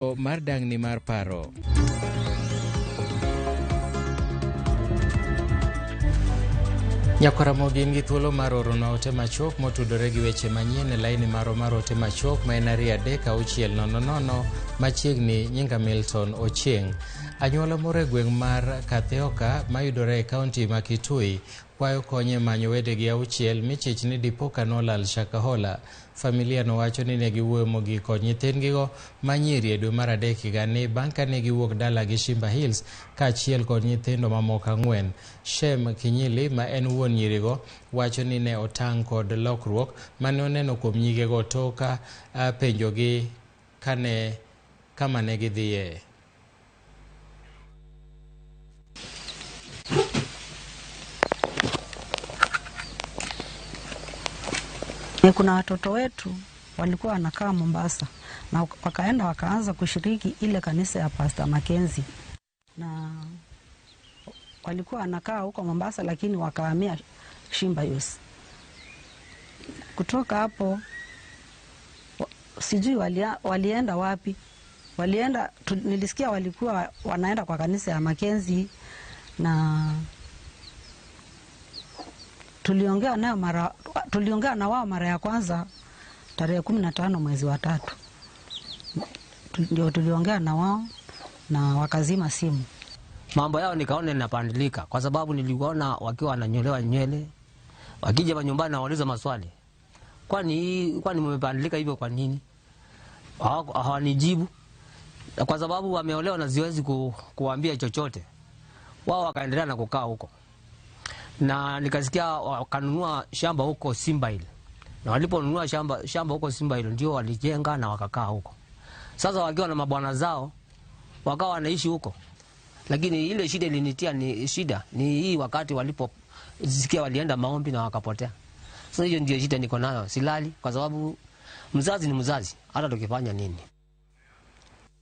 mar dang'ni mar paro. Nyakwaramo gin gi thuolo mar orona ote machok motudore gi weche manyien e laini maro mar ote machok ma en 3-600 machiegni nyinga Milton Ochieng'. Anyuola moro e gweng' mar Katheoka mayudore e kaunti ma Kitui kwayo konye manyo wedegi 6 michich ni dipo ka nolal Shakahola. Familia no wacho ni ne giwuoyo mogik kod nyithindgigo manyiri e dwe mar adek higani bang' ka ne giwuok dala gi Shimba Hills kaachiel kod nyithindo mamoko 4. Shem Kinyili ma en wuon nyirigo wacho ni ne otang' kod lokruok mane oneno kuom nyigego toka penjogi kama ne gidhiye. Kuna watoto wetu walikuwa wanakaa Mombasa na wakaenda wakaanza kushiriki ile kanisa ya Pastor Mackenzie, na walikuwa wanakaa huko Mombasa lakini wakahamia Shimba Hills. Kutoka hapo sijui walienda wapi. Nilisikia walikuwa wanaenda kwa kanisa ya Mackenzie, na tuliongea na wao mara ya kwanza tarehe 15 mwezi wa 3. Ndio tuliongea na wao na wakazima simu. Mambo yao nikaona inapandilika kwa sababu niliona wakiwa wananyolewa nywele, wakija nyumbani na wauliza maswali. Kwani mmepandilika hivyo kwa nini? Hawanijibu. Kwa sababu wameolewa na siwezi kuambia chochote. Wao wakaendelea na kukaa huko. Na nikasikia wakanunua shamba huko Shimba Hill. Na waliponunua shamba huko Shimba Hill ndio walijenga na wakakaa huko. Sasa wakiwa na mabwana zao wakawa wanaishi huko. Lakini ile shida ilinitia ni hii wakati waliposikia walienda maombi na wakapotea. Sasa hiyo ndio shida niko nayo. Silali kwa sababu mzazi ni mzazi hata tukifanya nini.